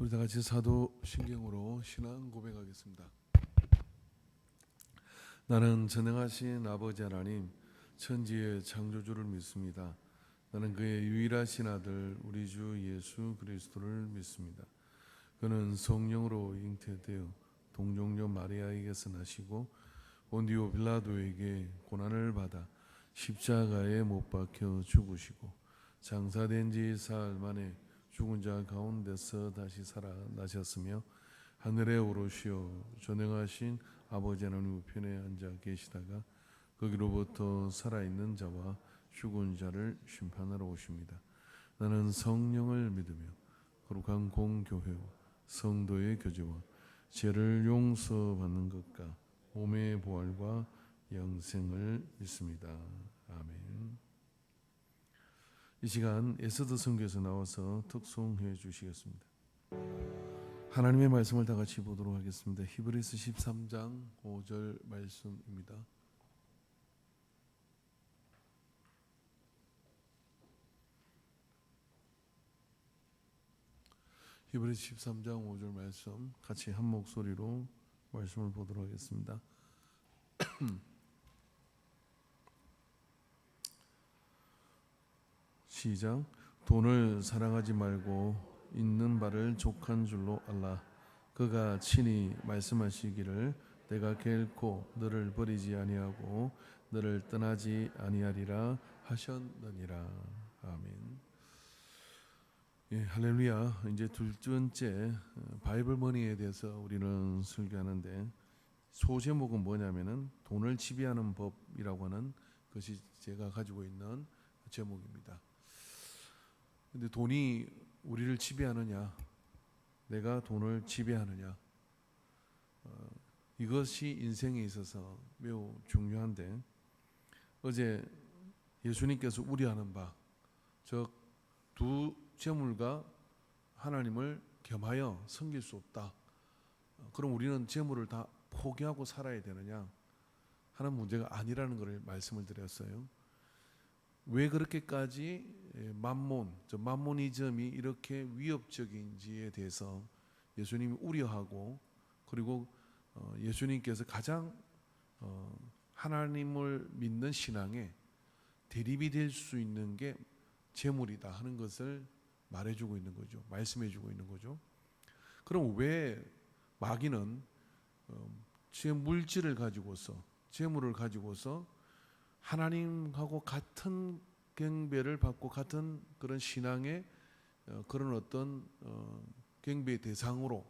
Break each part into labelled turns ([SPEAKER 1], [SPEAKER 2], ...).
[SPEAKER 1] 우리 다 같이 사도신경으로 신앙 고백하겠습니다. 나는 전능하신 아버지 하나님, 천지의 창조주를 믿습니다. 나는 그의 유일하신 아들 우리 주 예수 그리스도를 믿습니다. 그는 성령으로 잉태되어 동정녀 마리아에게서 나시고 본디오 빌라도에게 고난을 받아 십자가에 못 박혀 죽으시고 장사된 지 사흘 만에 죽은 자 가운데서 다시 살아나셨으며 하늘에 오르시어 전능하신 아버지 하나님 우편에 앉아 계시다가 거기로부터 살아있는 자와 죽은 자를 심판하러 오십니다. 나는 성령을 믿으며 거룩한 공교회와 성도의 교제와 죄를 용서받는 것과 몸의 부활과 영생을 믿습니다. 아멘. 이 시간 에스더 선교에서 나와서 특송해 주시겠습니다. 하나님의 말씀을 다 같이 보도록 하겠습니다. 히브리서 13장 5절 말씀입니다. 히브리서 13장 5절 말씀 같이 한 목소리로 말씀을 보도록 하겠습니다. 시작. 돈을 사랑하지 말고 있는 바를 족한 줄로 알라. 그가 친히 말씀하시기를 내가 결코 너를 버리지 아니하고 너를 떠나지 아니하리라 하셨느니라. 아멘. 예, 할렐루야. 이제 둘째 바이블 머니에 대해서 우리는 설교하는데 소제목은 뭐냐면은 돈을 지배하는 법이라고 하는 것이 제가 가지고 있는 제목입니다. 근데 돈이 우리를 지배하느냐, 내가 돈을 지배하느냐, 이것이 인생에 있어서 매우 중요한데, 어제 예수님께서 우려하는 바, 즉 두 재물과 하나님을 겸하여 섬길 수 없다. 그럼 우리는 재물을 다 포기하고 살아야 되느냐 하는 문제가 아니라는 것을 말씀을 드렸어요. 왜 그렇게까지 만모니즘이 이렇게 위협적인지에 대해서 예수님이 우려하고, 그리고 예수님께서 가장 하나님을 믿는 신앙에 대립이 될 수 있는 게 재물이다 하는 것을 말해주고 있는 거죠. 말씀해주고 있는 거죠. 그럼 왜 마귀는 제 물질을 가지고서, 재물을 가지고서 하나님하고 같은 경배를 받고 같은 그런 신앙의 그런 어떤 경배의 대상으로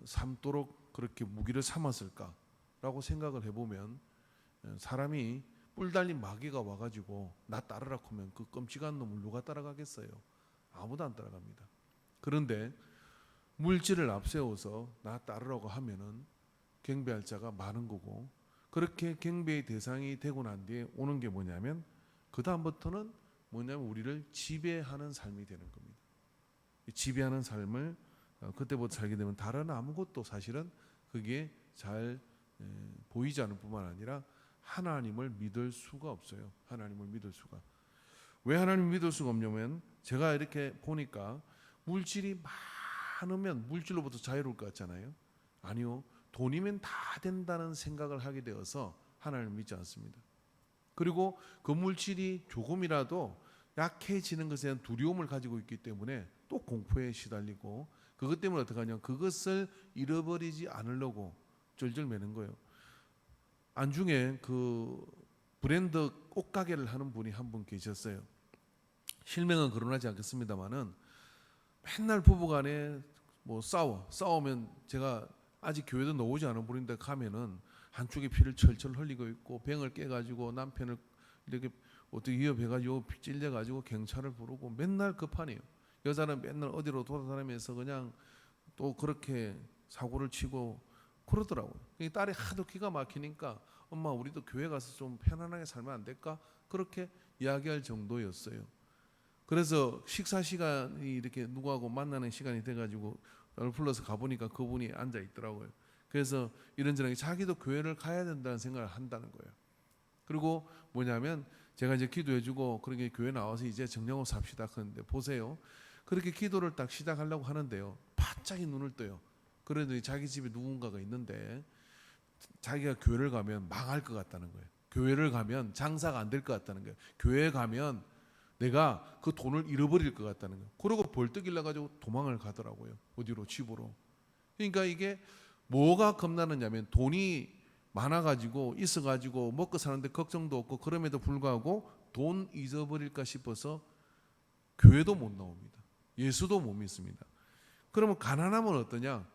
[SPEAKER 1] 삼도록 그렇게 무기를 삼았을까라고 생각을 해보면, 사람이 뿔 달린 마귀가 와가지고 나 따르라 하면 그 끔찍한 놈을 누가 따라가겠어요? 아무도 안 따라갑니다. 그런데 물질을 앞세워서 나 따르라고 하면은 경배할 자가 많은 거고, 그렇게 경배의 대상이 되고 난 뒤에 오는 게 뭐냐면, 그 다음부터는 뭐냐면 우리를 지배하는 삶이 되는 겁니다. 지배하는 삶을 그때부터 살게 되면 다른 아무것도 사실은 그게 잘 보이지 않을 뿐만 아니라 하나님을 믿을 수가 없어요. 하나님을 믿을 수가. 왜 하나님을 믿을 수가 없냐면, 제가 이렇게 보니까 물질이 많으면 물질로부터 자유로울 것 같잖아요. 아니요. 돈이면 다 된다는 생각을 하게 되어서 하나님을 믿지 않습니다. 그리고 그 물질이 조금이라도 약해지는 것에 대한 두려움을 가지고 있기 때문에 또 공포에 시달리고, 그것 때문에 어떻게 하냐, 그것을 잃어버리지 않으려고 쩔쩔매는 거예요. 안중에 그 브랜드 옷가게를 하는 분이 한 분 계셨어요. 실명은 거론하지 않겠습니다만은 맨날 부부간에 뭐 싸우면, 제가 아직 교회도 나오지 않은 분인데 가면은 한쪽에 피를 철철 흘리고 있고 병을 깨가지고 남편을 이렇게 어떻게 위협해가지고 찔려가지고 경찰을 부르고 맨날 급하네요. 여자는 맨날 어디로 돌아다니면서 그냥 또 그렇게 사고를 치고 그러더라고요. 딸이 하도 기가 막히니까 엄마 우리도 교회 가서 좀 편안하게 살면 안 될까? 그렇게 이야기할 정도였어요. 그래서 식사 시간이 이렇게 누구하고 만나는 시간이 돼가지고 불러서 가보니까 그분이 앉아 있더라고요. 그래서 이런저런 자기도 교회를 가야 된다는 생각을 한다는 거예요. 그리고 뭐냐면 제가 이제 기도해주고 그렇게 교회 나와서 이제 정령업 삽시다 하는데, 보세요. 그렇게 기도를 딱 시작하려고 하는데요, 갑자기 눈을 떠요. 그러더니 자기 집에 누군가가 있는데 자기가 교회를 가면 망할 것 같다는 거예요. 교회를 가면 장사가 안 될 것 같다는 거예요. 교회에 가면 내가 그 돈을 잃어버릴 것 같다는 거예요. 그러고 벌떡 일어나가지고 도망을 가더라고요. 어디로? 집으로. 그러니까 이게 뭐가 겁나느냐면 돈이 많아가지고 있어가지고 먹고 사는데 걱정도 없고 그럼에도 불구하고 돈 잊어버릴까 싶어서 교회도 못 나옵니다. 예수도 못 믿습니다. 그러면 가난하면 어떠냐?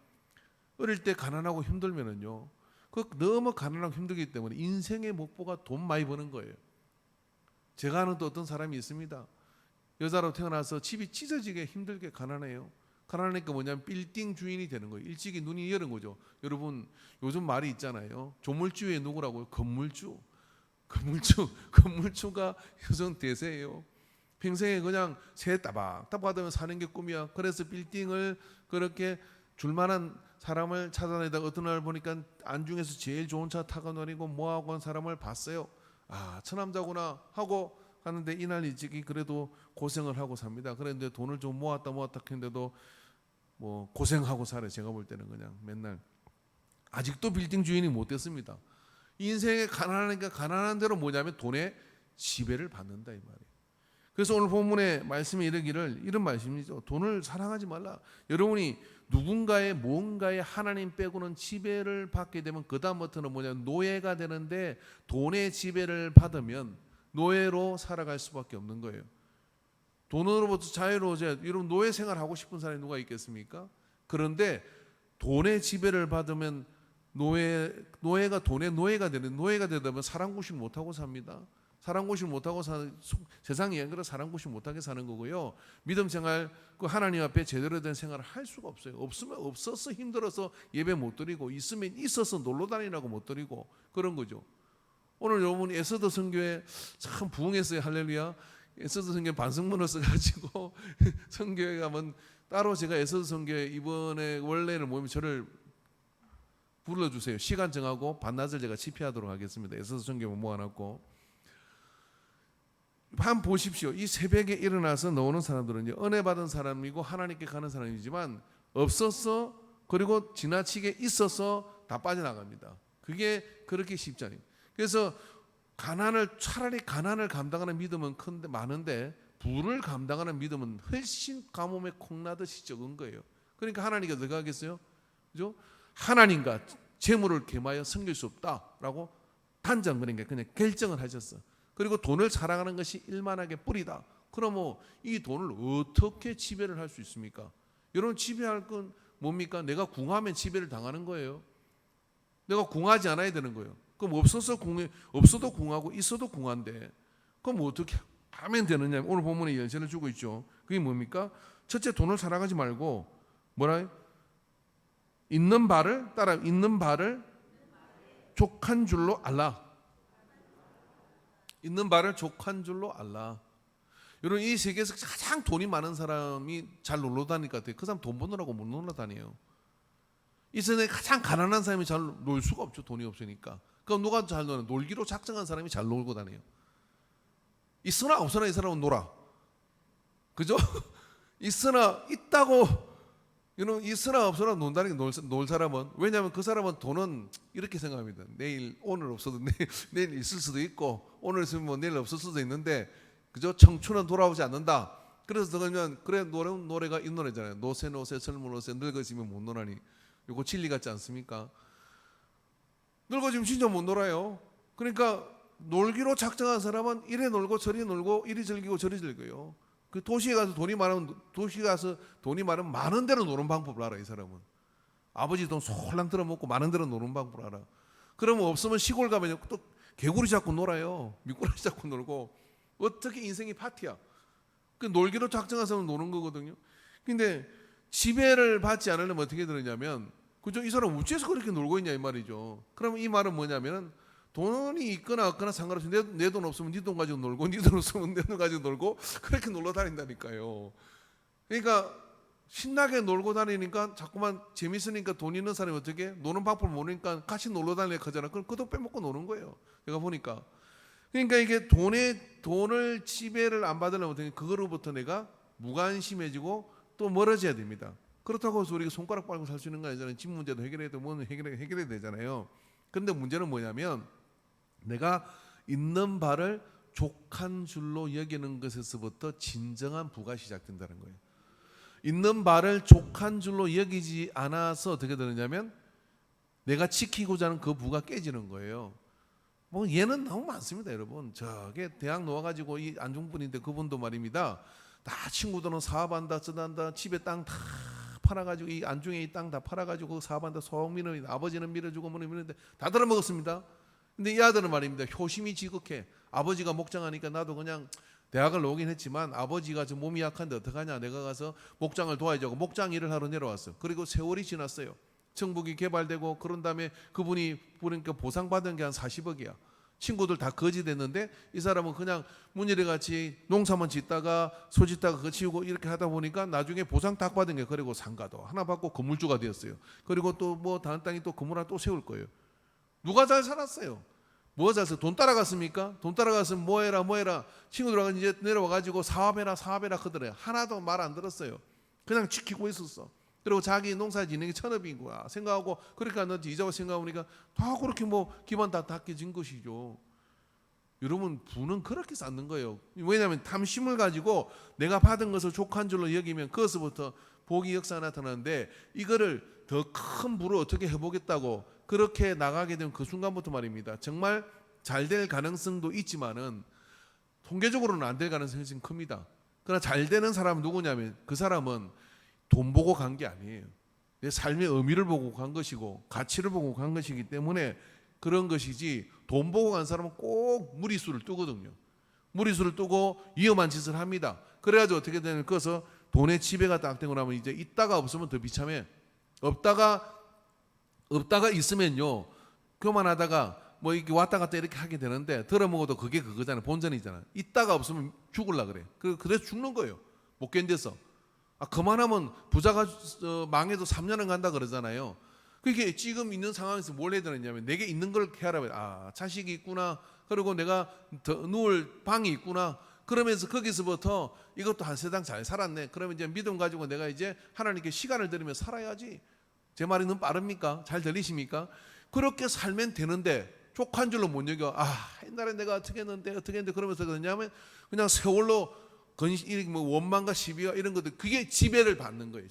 [SPEAKER 1] 어릴 때 가난하고 힘들면은요, 그 너무 가난하고 힘들기 때문에 인생의 목표가 돈 많이 버는 거예요. 제가 아는 또 어떤 사람이 있습니다. 여자로 태어나서 집이 찢어지게 힘들게 가난해요. 가난하니까 뭐냐면 빌딩 주인이 되는 거예요. 일찍이 눈이 여는 거죠. 여러분 요즘 말이 있잖아요. 조물주의 누구라고요? 건물주. 건물주가 요즘 대세예요. 평생에 그냥 새 따박따박 받으면 사는 게 꿈이야. 그래서 빌딩을 그렇게 줄만한 사람을 찾아내다가 어떤 날 보니까 안중에서 제일 좋은 차 타고 다니고 뭐하고 한 사람을 봤어요. 아, 처남자구나 하고 가는데 이날 일찍이 그래도 고생을 하고 삽니다. 그런데 돈을 좀 모았다 했는데도 뭐 고생하고 살아요. 제가 볼 때는 그냥 맨날 아직도 빌딩 주인이 못 됐습니다. 인생에 가난하니까 가난한 대로 뭐냐면 돈에 지배를 받는다 이 말이에요. 그래서 오늘 본문의 말씀이 이르기를 이런 말씀이죠. 돈을 사랑하지 말라. 여러분이 누군가의 뭔가에 하나님 빼고는 지배를 받게 되면 그 다음부터는 뭐냐면 노예가 되는데 돈의 지배를 받으면 노예로 살아갈 수밖에 없는 거예요. 돈으로부터 자유로워져야. 여러분 노예 생활하고 싶은 사람이 누가 있겠습니까? 그런데 돈의 지배를 받으면 노예가 돈의 노예가 되는, 노예가 되다 보면 사랑구실 못하고 삽니다. 사랑구실 못하고 세상이 그래 사랑구실 못하게 사는 거고요. 믿음 생활 그 하나님 앞에 제대로 된 생활을 할 수가 없어요. 없으면 없어서 힘들어서 예배 못 드리고 있으면 있어서 놀러 다니라고 못 드리고 그런 거죠. 오늘 여러분 에스더 선교에 참 부흥했어요. 할렐루야. 에스더 선교 반성문을 써가지고 선교에 가면 따로 제가 에스더 선교에 이번에 원래는 모이면 저를 불러주세요. 시간 정하고 반나절 제가 집회하도록 하겠습니다. 에스더 선교 모아놨고 한 보십시오. 이 새벽에 일어나서 나오는 사람들은 은혜 받은 사람이고 하나님께 가는 사람이지만 없어서 그리고 지나치게 있어서 다 빠져나갑니다. 그게 그렇게 쉽지 않아요. 그래서 차라리 가난을 감당하는 믿음은 큰데 많은데 부를 감당하는 믿음은 훨씬 가뭄에 콩나듯이 적은 거예요. 그러니까 하나님께 어떻게 하겠어요? 그죠? 하나님과 재물을 겸하여 섬길 수 없다라고 단정 그러니까 그냥 결정을 하셨어. 그리고 돈을 사랑하는 것이 일만하게 뿌리다. 그러면 이 돈을 어떻게 지배를 할 수 있습니까? 여러분 지배할 건 뭡니까? 내가 궁하면 지배를 당하는 거예요. 내가 궁하지 않아야 되는 거예요. 그럼 없어도 궁하고 있어도 궁한데 그럼 어떻게 하면 되느냐? 오늘 본문에 열쇠를 주고 있죠. 그게 뭡니까? 첫째 돈을 사랑하지 말고 뭐라? 있는 바를 족한 줄로 알라. 있는 바를 족한 줄로 알라. 여러분 이 세계에서 가장 돈이 많은 사람이 잘 놀러 다닐 것 같아요. 그 사람 돈 버느라고 못 놀러 다녀요. 이 세상에 가장 가난한 사람이 잘 놀 수가 없죠. 돈이 없으니까. 그럼 누가 잘 노는? 놀기로 작정한 사람이 잘 놀고 다녀요. 있으나 없으나 이 사람은 놀아. 그죠? 있으나 있다고 있으나 없으나 논다는 게 놀 사람은 왜냐하면 그 사람은 돈은 이렇게 생각합니다. 오늘 없어도 내일 있을 수도 있고 오늘 있으면 뭐 내일 없을 수도 있는데 그죠? 청춘은 돌아오지 않는다. 그래서 그러면 그래 노래가 이 노래잖아요. 노새 젊은 노새 늙어지면 못 놀아니. 이거 진리 같지 않습니까? 늙어지면 진짜 못 놀아요. 그러니까 놀기로 작정한 사람은 이래 놀고 저리 놀고 이리 즐기고 저리 즐겨요. 그 도시에 가서 돈이 많으면 많은 대로 노는 방법을 알아. 이 사람은 아버지 돈 솔랑 들어먹고 많은 대로 노는 방법을 알아. 그러면 없으면 시골 가면 또 개구리 잡고 놀아요. 미꾸라지 잡고 놀고 어떻게 인생이 파티야. 그 놀기로 작정한 사람은 노는 거거든요. 근데 지배를 받지 않으려면 어떻게 되느냐면 그죠? 이 사람 어째서 그렇게 놀고 있냐 이 말이죠. 그러면 이 말은 뭐냐면은 돈이 있거나 없거나 상관없이 내 돈 없으면 네 돈 가지고 놀고 네 돈 없으면 내 돈 가지고 놀고 그렇게 놀러 다닌다니까요. 그러니까 신나게 놀고 다니니까 자꾸만 재밌으니까 돈 있는 사람이 어떻게 노는 방법을 모르니까 같이 놀러 다니려고 하잖아. 그럼 그 돈 빼먹고 노는 거예요. 제가 보니까. 그러니까 이게 돈을 지배를 안 받으려면 어떻게 그거로부터 내가 무관심해지고 또 멀어져야 됩니다. 그렇다고 해서 우리가 손가락 빨고 살 수 있는 거 아니잖아요. 집 문제도 해결해도 뭐는 해결해야 되잖아요. 그런데 문제는 뭐냐면 내가 있는 바를 족한 줄로 여기는 것에서부터 진정한 부가 시작된다는 거예요. 있는 바를 족한 줄로 여기지 않아서 어떻게 되느냐면 내가 지키고자 하는 그 부가 깨지는 거예요. 뭐 얘는 너무 많습니다, 여러분. 저게 대학 놓아가지고 이 안중분인데 그분도 말입니다. 다 친구들은 사업한다, 쓰단다, 집에 땅 다 팔아가지고 이 안중에 이 땅 다 팔아가지고 사업한다, 소민은 아버지는 밀어주고 뭐는 밀는데 다 들어먹었습니다. 근데 이 아들은 말입니다. 효심이 지극해. 아버지가 목장하니까 나도 그냥 대학을 나오긴 했지만 아버지가 저 몸이 약한데 어떡하냐, 내가 가서 목장을 도와야지 하고 목장 일을 하러 내려왔어. 그리고 세월이 지났어요. 정북이 개발되고 그런 다음에 그분이 그러니까 보상받은 게 한 40억이야. 친구들 다 거지 됐는데 이 사람은 그냥 문일이같이 농사만 짓다가 소 짓다가 그거 치우고 이렇게 하다 보니까 나중에 보상 딱 받은 게 그리고 상가도 하나 받고 건물주가 되었어요. 그리고 또 뭐 다른 땅이 또 건물 하나 또 세울 거예요. 누가 잘 살았어요? 뭐가 잘 살았어요? 돈 따라갔습니까? 돈 따라갔으면 뭐해라 친구들하고 이제 내려와가지고 사업해라 그러더래요. 하나도 말 안 들었어요. 그냥 지키고 있었어. 그리고 자기 농사 짓는 게 천업인 거야 생각하고, 그러니까 너 이자고 생각하니까 다 그렇게 뭐 기반 다 닦여진 것이죠. 여러분, 부는 그렇게 쌓는 거예요. 왜냐하면 탐심을 가지고 내가 받은 것을 족한 줄로 여기면 그것부터 복이 역사가 나타나는데, 이거를 더 큰 부로 어떻게 해보겠다고 그렇게 나가게 되면 그 순간부터 말입니다. 정말 잘 될 가능성도 있지만은 통계적으로는 안 될 가능성이 지금 큽니다. 그러나 잘 되는 사람은 누구냐면 그 사람은 돈 보고 간 게 아니에요. 내 삶의 의미를 보고 간 것이고 가치를 보고 간 것이기 때문에 그런 것이지, 돈 보고 간 사람은 꼭 무리수를 뜨거든요. 무리수를 뜨고 위험한 짓을 합니다. 그래가지고 어떻게 되냐면 그래서 돈의 지배가 딱 되고 나면 이제 있다가 없으면 더 비참해. 없다가 있으면요 교만하다가 뭐 이렇게 왔다 갔다 이렇게 하게 되는데, 들어먹어도 그게 그거잖아요. 본전이잖아요. 있다가 없으면 죽을라 그래. 그래서 죽는 거예요. 못 견뎌서. 그만하면 부자가 망해도 3년은 간다 그러잖아요. 그게 지금 있는 상황에서 뭘 해야 되느냐면 내게 있는 걸 케어하라. 자식이 있구나. 그리고 내가 누울 방이 있구나. 그러면서 거기서부터 이것도 한 세상 잘 살았네. 그러면 이제 믿음 가지고 내가 이제 하나님께 시간을 들이며 살아야지. 제 말이 너무 빠릅니까? 잘 들리십니까? 그렇게 살면 되는데 족한 줄로 못 여겨. 옛날에 내가 어떻게 했는데 그러면서 그러냐면 그냥 세월로 뭐 원망과 시비와 이런 것들, 그게 지배를 받는 거예요.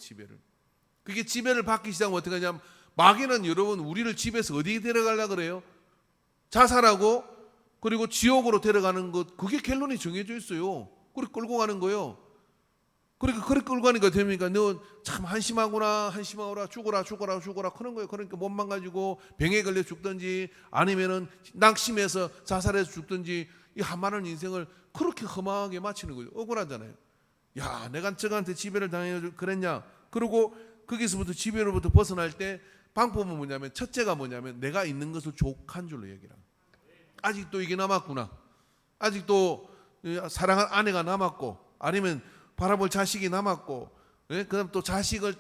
[SPEAKER 1] 그게 지배를 받기 시작하면 어떻게 하냐면 마귀는 여러분 우리를 집에서 어디에 데려가려고 그래요? 자살하고 그리고 지옥으로 데려가는 것, 그게 결론이 정해져 있어요. 그렇게 끌고 가는 거예요. 그러니까 그렇게 끌고 가니까 됩니까? 너 참 한심하구나 죽어라 그런 거예요. 그러니까 몸만 가지고 병에 걸려 죽든지 아니면은 낙심해서 자살해서 죽든지, 이 한많은 인생을 그렇게 험하게 마치는 거죠. 억울하잖아요. 야, 내가 저한테 지배를 당해 그랬냐? 그리고 거기서부터 지배로부터 벗어날 때 방법은 뭐냐면, 첫째가 뭐냐면 내가 있는 것을 족한 줄로 여기라. 아직도 이게 남았구나. 아직도 사랑할 아내가 남았고, 아니면 바라볼 자식이 남았고, 그다음 또 자식을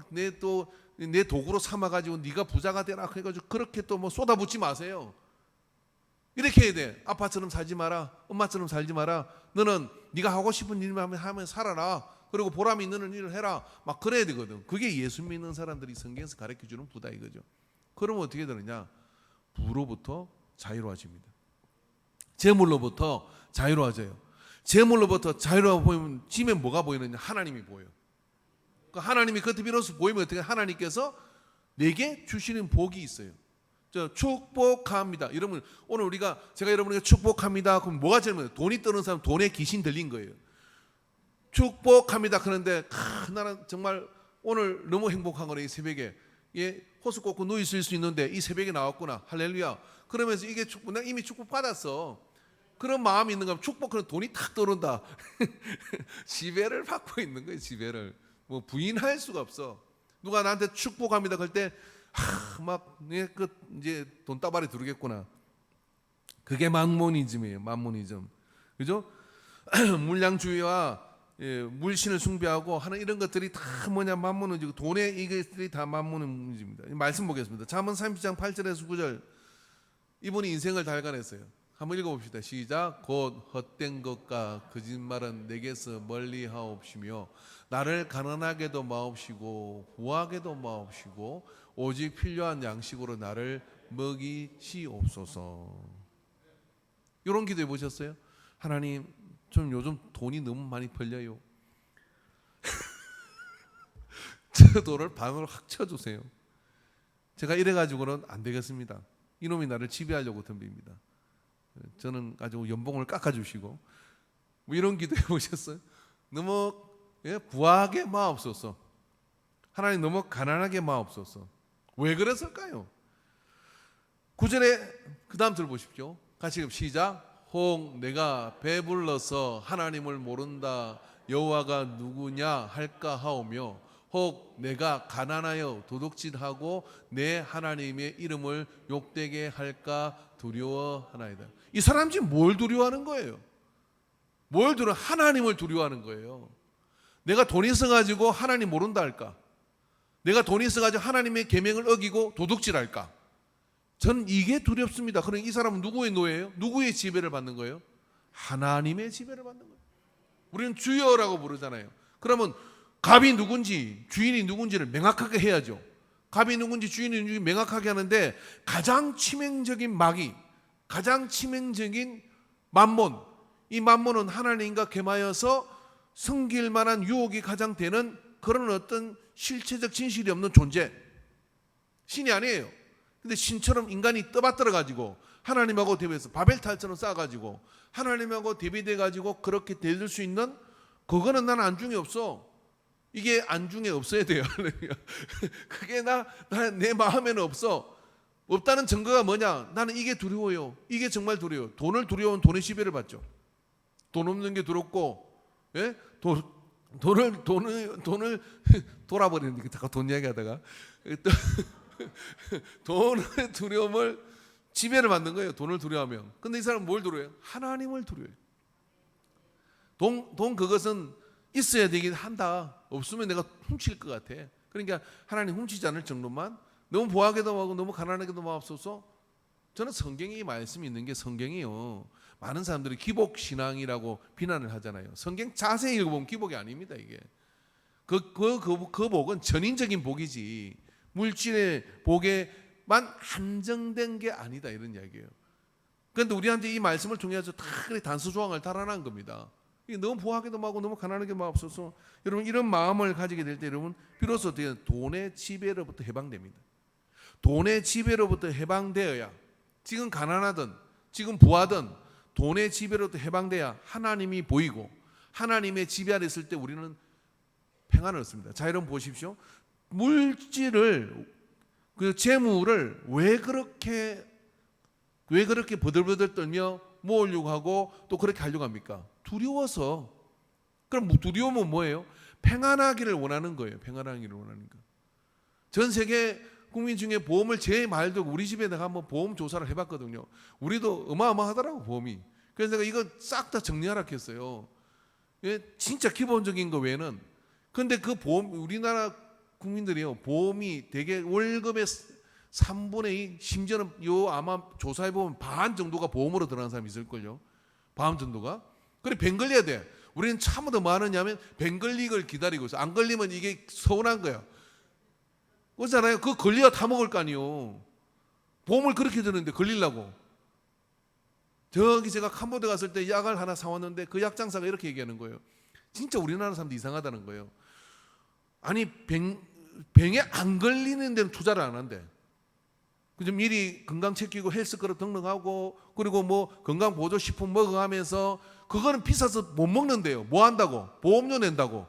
[SPEAKER 1] 내 도구로 삼아가지고 네가 부자가 되라 그래가지고 그렇게 또 뭐 쏟아붓지 마세요. 이렇게 해야 돼. 아빠처럼 살지 마라. 엄마처럼 살지 마라. 너는 네가 하고 싶은 일만 하면 살아라. 그리고 보람 있는 일을 해라. 막 그래야 되거든. 그게 예수 믿는 사람들이 성경에서 가르쳐주는 부다 이거죠. 그러면 어떻게 되느냐? 부로부터 자유로워집니다. 재물로부터 자유로워져요. 재물로부터 자유로워지면 뭐가 보이느냐? 하나님이 보여요. 하나님이 겉에 비로소 보이면 어떻게, 하나님께서 내게 주시는 복이 있어요. 축복합니다. 여러분, 오늘 제가 여러분에게 축복합니다. 그럼 뭐가 제일 먼저? 돈이 뜨는 사람 돈에 귀신 들린 거예요. 축복합니다. 그런데 나는 정말 오늘 너무 행복한 거네. 이 새벽에 호수 꽂고 누워 있을 수 있는데 이 새벽에 나왔구나. 할렐루야. 그러면서 이게 내가 이미 축복 받았어. 그런 마음이 있는 거면 축복하는 돈이 탁 떠오른다. 지배를 받고 있는 거예요. 지배를 뭐 부인할 수가 없어. 누가 나한테 축복합니다 그럴 때 이제 돈다발이 들어오겠구나. 그게 만모니즘이에요. 만모니즘. 그죠? 물량주의와 물신을 숭배하고 하는 이런 것들이 다 뭐냐? 만모니즘. 돈의 이것들이 다 만모니즘입니다. 말씀 보겠습니다. 잠언 30장 8절에서 9절. 이분이 인생을 달관했어요. 한번 읽어봅시다. 시작. 곧 헛된 것과 거짓말은 내게서 멀리 하옵시며 나를 가난하게도 마옵시고 부하게도 마옵시고 오직 필요한 양식으로 나를 먹이시옵소서. 이런 기도해 보셨어요? 하나님, 좀 요즘 돈이 너무 많이 벌려요. 저 돈을 반으로 확 쳐주세요. 제가 이래가지고는 안 되겠습니다. 이놈이 나를 지배하려고 덤빕니다. 저는 아주 연봉을 깎아주시고 뭐 이런 기도해 보셨어요? 너무 부하게 마옵소서. 하나님 너무 가난하게 마옵소서. 왜 그랬을까요? 9절에 그 다음 들어보십시오. 같이 시작. 혹 내가 배불러서 하나님을 모른다 여호와가 누구냐 할까 하오며 혹 내가 가난하여 도둑질하고 내 하나님의 이름을 욕되게 할까 두려워하나이다. 이 사람 지금 뭘 두려워하는 거예요? 뭘 두려워? 하나님을 두려워하는 거예요. 내가 돈이 있어가지고 하나님 모른다 할까? 내가 돈이 있어가지고 하나님의 계명을 어기고 도둑질할까? 전 이게 두렵습니다. 그럼 이 사람은 누구의 노예예요? 누구의 지배를 받는 거예요? 하나님의 지배를 받는 거예요. 우리는 주여라고 부르잖아요. 그러면 갑이 누군지 주인이 누군지를 명확하게 해야죠. 갑이 누군지 주인이 누군지 명확하게 하는데 가장 치명적인 마귀, 가장 치명적인 만몬, 이 만몬은 하나님과 겸하여서 섬길 만한 유혹이 가장 되는 그런 어떤 실체적 진실이 없는 존재, 신이 아니에요. 근데 신처럼 인간이 떠받들어 가지고 하나님하고 대비해서 바벨탑처럼 쌓아가지고 하나님하고 대비돼 가지고 그렇게 될 수 있는, 그거는 나는 안중에 없어. 이게 안중에 없어야 돼요. 그게 내 마음에는 없어. 없다는 증거가 뭐냐? 나는 이게 두려워요. 이게 정말 두려워요. 돈을 두려워하면 돈의 지배를 받죠. 돈 없는 게 두렵고, 예? 돈을 돌아버리는데 잠깐 돈 이야기하다가 돈의 두려움을 지배를 받는 거예요. 돈을 두려워하면. 근데 이 사람은 뭘 두려워해요? 하나님을 두려워해요. 돈 그것은 있어야 되긴 한다. 없으면 내가 훔칠 것 같아. 그러니까 하나님 훔치지 않을 정도만, 너무 부하게도 하고 너무 가난하게도 마옵소서. 저는 성경에 이 말씀이 있는 게, 성경이요, 많은 사람들이 기복신앙이라고 비난을 하잖아요. 성경 자세히 읽어보면 기복이 아닙니다. 이게 그 복은 전인적인 복이지 물질의 복에만 한정된 게 아니다, 이런 이야기예요. 그런데 우리한테 이 말씀을 통해서 다 단서 조항을 달아난 겁니다. 너무 부하게도 하고 너무 가난하게 마옵소서. 여러분, 이런 마음을 가지게 될 때 여러분 비로소 돈의 지배로부터 해방됩니다. 돈의 지배로부터 해방되어야, 지금 가난하든 지금 부하든 돈의 지배로부터 해방돼야 하나님이 보이고 하나님의 지배 아래 있을 때 우리는 평안을 얻습니다. 자, 여러분 보십시오. 물질을, 그 재물을 왜 그렇게 버들버들 떨며 모으려고 하고 또 그렇게 하려고 합니까? 두려워서. 그럼 두려움은 뭐예요? 평안하기를 원하는 거예요. 평안하기를 원하는 거. 전 세계 국민 중에 보험을 제일 많이 들고, 우리 집에 내가 한번 보험 조사를 해봤거든요. 우리도 어마어마하더라고, 보험이. 그래서 내가 이거 싹 다 정리하라 했어요. 진짜 기본적인 거 외에는. 근데 그 보험, 우리나라 국민들이요, 보험이 되게 월급의 3분의 2, 심지어는 아마 조사해 보면 반 정도가 보험으로 들어가는 사람이 있을걸요. 반 정도가. 그래, 병 걸려야 돼. 우리는 참으로 뭐 하느냐면 병 걸리기를 기다리고 있어. 안 걸리면 이게 서운한 거야. 그렇잖아요. 그거 걸려야 다 먹을 거 아니에요. 보험을 그렇게 드는데 걸리려고. 저기 제가 캄보디아 갔을 때 약을 하나 사왔는데 그 약 장사가 이렇게 얘기하는 거예요. 진짜 우리나라 사람도 이상하다는 거예요. 아니, 병에 안 걸리는 데는 투자를 안 한대. 그죠? 미리 건강 챙기고 헬스클럽 등록하고, 그리고 뭐 건강보조식품 먹어가면서, 그거는 비싸서 못 먹는데요. 뭐 한다고? 보험료 낸다고.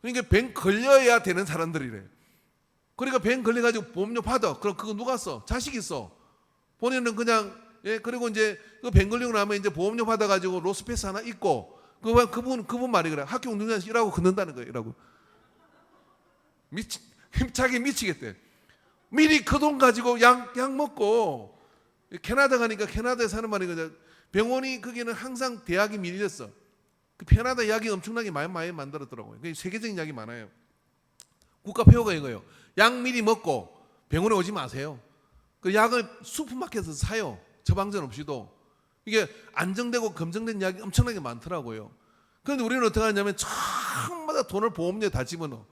[SPEAKER 1] 그러니까 병 걸려야 되는 사람들이래. 그러니까 병 걸려가지고 보험료 받아. 그럼 그거 누가 써? 자식이 써. 본인은 그냥, 그리고 이제 그 병 걸리고 나면 이제 보험료 받아가지고 로스페이스 하나 있고, 그분 말이 그래. 학교 운동장에서 일하고 걷는다는 거예요. 일하고. 자기 미치겠대. 미리 그 돈 가지고 약 먹고. 캐나다 가니까 캐나다에 사는 말이 그냥 병원이 거기는 항상 대학이 밀렸어. 그 캐나다 약이 엄청나게 많이 만들었더라고요. 세계적인 약이 많아요. 국가표가 이거예요. 약 미리 먹고 병원에 오지 마세요. 그 약을 슈퍼마켓에서 사요. 처방전 없이도. 이게 안정되고 검증된 이야기 엄청나게 많더라고요. 그런데 우리는 어떻게 하냐면 처음마다 돈을 보험료에 다 집어넣어.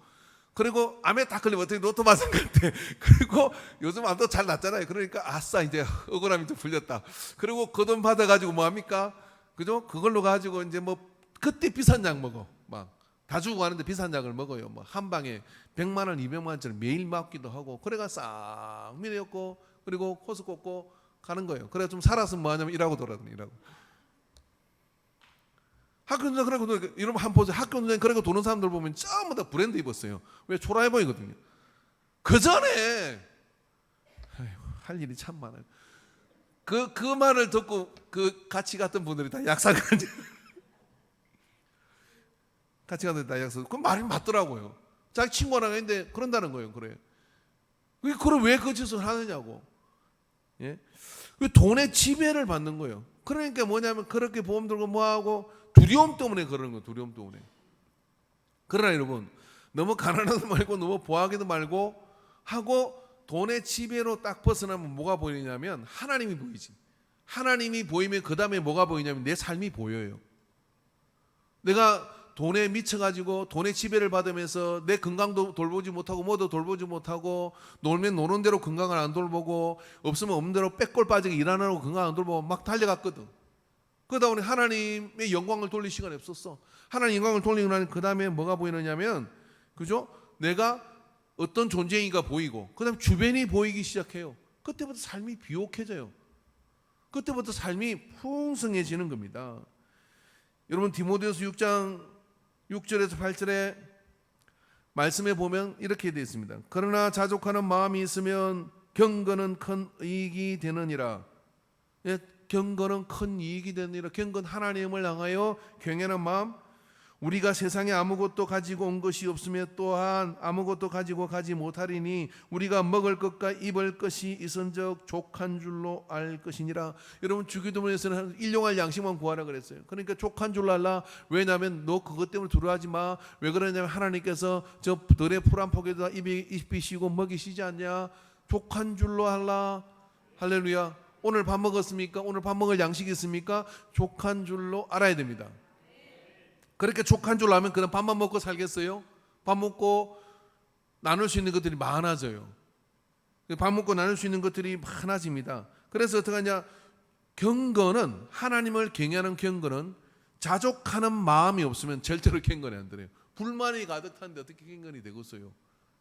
[SPEAKER 1] 그리고 암에 딱 걸리면 어떻게 로또 맞은 것 같아. 그리고 요즘 암도 잘 났잖아요. 그러니까 아싸 이제 억울함이 좀 풀렸다. 그리고 그 돈 받아가지고 뭐 합니까? 그죠? 그걸로 가지고 이제 뭐 그때 비싼 약 먹어. 막 다 주고 가는데 비싼 약을 먹어요. 뭐 한 방에 100만 원, 200만 원짜리 매일 맞기도 하고. 그래가 싹 밀렸고 그리고 코스 꽂고 가는 거예요. 그래 좀 살았으면 뭐 하냐면 일하고 돌아다니 일하고. 학교 선생 그러고 이러면 한 보세요. 학교 선생 그러고 도는 사람들 보면 전부 다 브랜드 입었어요. 왜 초라해 보이거든요. 그 전에 할 일이 참 많아요. 그 말을 듣고 그 같이 갔던 분들이 다 약사가 같이 갔는데 다 약사. 그 말이 맞더라고요. 자기 친구랑 했는데 그런다는 거예요. 그래. 그걸 왜 그 짓을 하느냐고. 예? 돈의 지배를 받는 거예요. 그러니까 뭐냐면 그렇게 보험 들고 뭐하고 두려움 때문에 그러는 거예요. 두려움 때문에. 그러나 여러분 너무 가난하도 말고 너무 보하기도 말고 하고 돈의 지배로 딱 벗어나면 뭐가 보이냐면 하나님이 보이지. 하나님이 보이면 그 다음에 뭐가 보이냐면 내 삶이 보여요. 내가 돈에 미쳐가지고 돈의 지배를 받으면서 내 건강도 돌보지 못하고 뭐도 돌보지 못하고 놀면 노는 대로 건강을 안 돌보고 없으면 없는 대로 빼골 빠지게 일하느라고 건강 안 돌보고 막 달려갔거든. 그러다 보니 하나님의 영광을 돌릴 시간이 없었어. 하나님 영광을 돌리고 나니 그 다음에 뭐가 보이느냐면 그죠? 내가 어떤 존재인가 보이고 그 다음에 주변이 보이기 시작해요. 그때부터 삶이 비옥해져요. 그때부터 삶이 풍성해지는 겁니다. 여러분 디모데후서 6장 6절에서 8절에 말씀에 보면 이렇게 되어 있습니다. 그러나 자족하는 마음이 있으면 경건은 큰 이익이 되느니라. 예, 경건은 큰 이익이 되느니라. 경건 하나님을 향하여 경외하는 마음. 우리가 세상에 아무것도 가지고 온 것이 없으며 또한 아무것도 가지고 가지 못하리니 우리가 먹을 것과 입을 것이 있은적 족한 줄로 알 것이니라. 여러분 주기도문에서는 일용할 양식만 구하라 그랬어요. 그러니까 족한 줄로 알라. 왜냐하면 너 그것 때문에 두려워하지 마. 왜 그러냐면 하나님께서 저 들의 풀 한 폭에다 입히시고 먹이시지 않냐. 족한 줄로 알라. 할렐루야. 오늘 밥 먹었습니까? 오늘 밥 먹을 양식이 있습니까? 족한 줄로 알아야 됩니다. 그렇게 족한 줄 알면 그냥 밥만 먹고 살겠어요? 밥 먹고 나눌 수 있는 것들이 많아져요. 밥 먹고 나눌 수 있는 것들이 많아집니다. 그래서 어떻게 하냐? 경건은 하나님을 경외하는 경건은 자족하는 마음이 없으면 절대로 경건이 안 돼요. 불만이 가득한데 어떻게 경건이 되겠어요?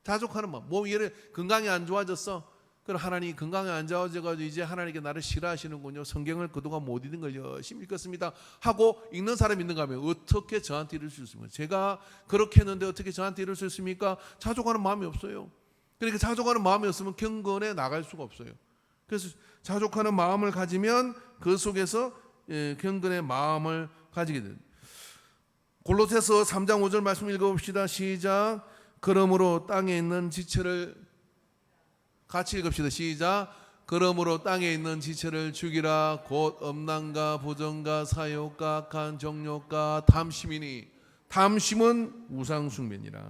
[SPEAKER 1] 자족하는 마음. 뭐 예를 건강이 안 좋아졌어. 그럼 하나님 건강이 안 좋아져가지고 이제 하나님께 나를 싫어하시는군요. 성경을 그동안 못 읽은 걸 열심히 읽었습니다 하고 읽는 사람이 있는가 하면 어떻게 저한테 이럴 수 있습니까? 제가 그렇게 했는데 어떻게 저한테 이럴 수 있습니까? 자족하는 마음이 없어요. 그러니까 자족하는 마음이 없으면 경건에 나갈 수가 없어요. 그래서 자족하는 마음을 가지면 그 속에서 경건의 마음을 가지게 됩니다. 골로새서 3장 5절 말씀 읽어봅시다. 시작. 그러므로 땅에 있는 지체를 같이 읽읍시다. 시작. 그러므로 땅에 있는 지체를 죽이라. 곧 음란과 부정과 사욕과 악한 정욕과 탐심이니 탐심은 우상숭배니라.